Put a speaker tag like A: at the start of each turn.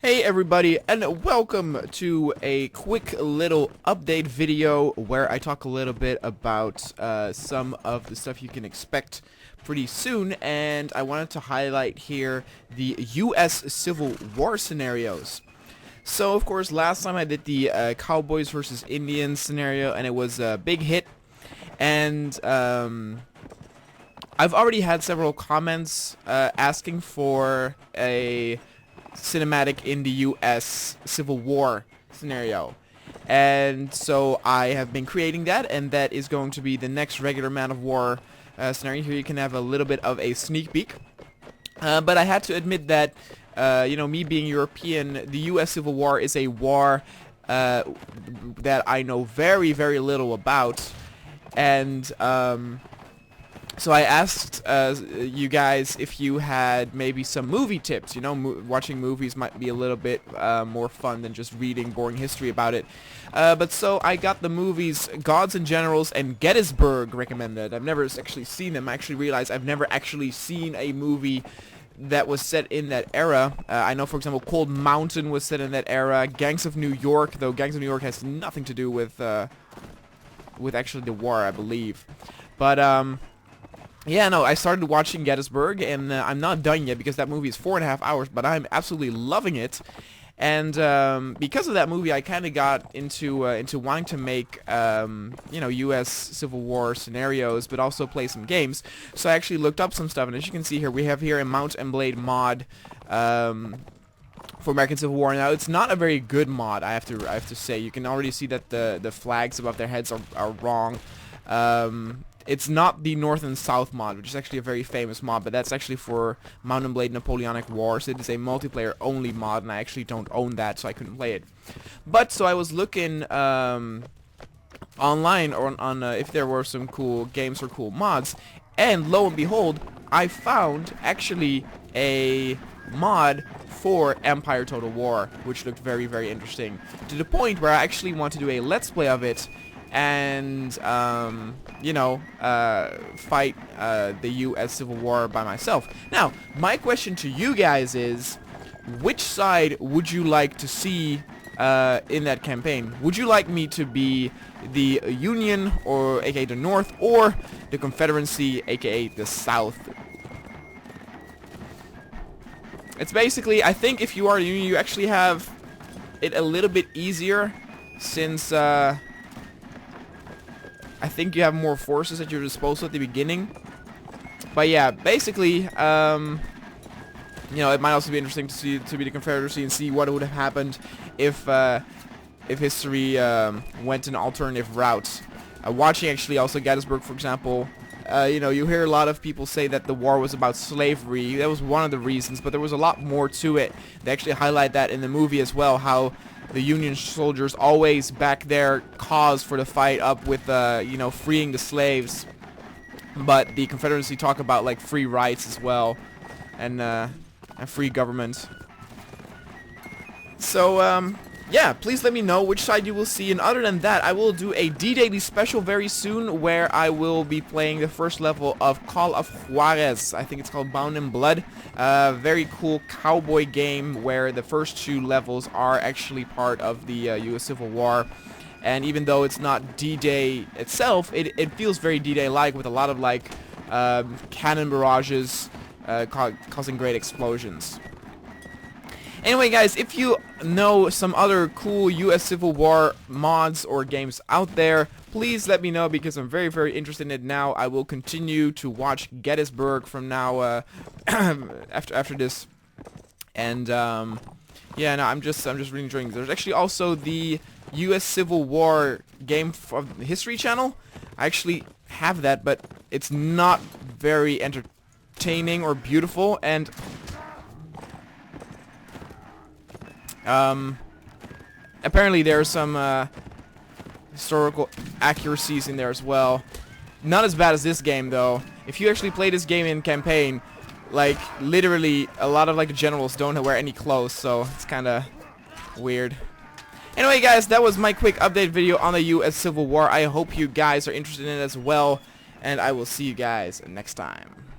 A: Hey everybody, and welcome to a quick little update video where I talk a little bit about some of the stuff you can expect pretty soon, and I wanted to highlight here the US Civil War scenarios. So of course last time I did the Cowboys versus Indians scenario, and it was a big hit, and I've already had several comments asking for a cinematic in the US Civil War scenario, and so I have been creating that, and that is going to be the next regular Man of War scenario. Here you can have a little bit of a sneak peek, but I had to admit that you know, me being European, the US Civil War is a war that I know very little about, and so I asked you guys if you had maybe some movie tips. You know, watching movies might be a little bit more fun than just reading boring history about it. But so I got the movies Gods and Generals and Gettysburg recommended. I've never actually seen them. I actually realized I've never actually seen a movie that was set in that era. I know, for example, Cold Mountain was set in that era. Gangs of New York, though Gangs of New York has nothing to do with actually the war, I believe. But yeah, no, I started watching Gettysburg, and I'm not done yet because that movie is 4.5 hours, but I'm absolutely loving it. And because of that movie, I kind of got into wanting to make you know, U.S. Civil War scenarios, but also play some games. So I actually looked up some stuff, and as you can see here, we have here a Mount and Blade mod for American Civil War. Now, it's not a very good mod, I have to say. You can already see that the flags above their heads are wrong. It's not the North and South mod, which is actually a very famous mod, but that's actually for Mount and Blade Napoleonic Wars. It is a multiplayer only mod, and I actually don't own that, so I couldn't play it. But so I was looking online or on if there were some cool games or cool mods, and lo and behold, I found actually a mod for Empire Total War, which looked very interesting, to the point where I actually want to do a Let's Play of it, and you know, fight the U.S. Civil War by myself. Now, my question to you guys is, which side would you like to see in that campaign? Would you like me to be the Union, or aka the North, or the Confederacy, aka the South? It's basically, I think if you are the Union, you actually have it a little bit easier, since I think you have more forces at your disposal at the beginning. But yeah, basically, you know, it might also be interesting to be the Confederacy and see what would have happened if history went an alternative route. Watching actually also Gettysburg, for example, you know, you hear a lot of people say that the war was about slavery. That was one of the reasons, but there was a lot more to it. They actually highlight that in the movie as well, how the Union soldiers always back their cause for the fight up with, you know, freeing the slaves. But the Confederacy talk about, like, free rights as well, and free government. So, yeah, please let me know which side you will see. And other than that, I will do a D-Daily special very soon, where I will be playing the first level of Call of Juarez. I think it's called Bound in Blood. Very cool cowboy game where the first 2 levels are actually part of the U.S. Civil War. And even though it's not D-Day itself, it feels very D-Day-like, with a lot of, like, cannon barrages causing great explosions. Anyway, guys, if you know some other cool U.S. Civil War mods or games out there, please let me know, because I'm very interested in it now. I will continue to watch Gettysburg from now after this, and yeah, no, I'm just really enjoying it. There's actually also the U.S. Civil War game from the History Channel. I actually have that, but it's not very entertaining or beautiful, and apparently there are some historical accuracies in there as well. Not as bad as this game, though. If you actually play this game in campaign, like, literally a lot of, like, the generals don't wear any clothes, so it's kind of weird. Anyway, guys, that was my quick update video on the U.S. Civil War. I hope you guys are interested in it as well, and I will see you guys next time.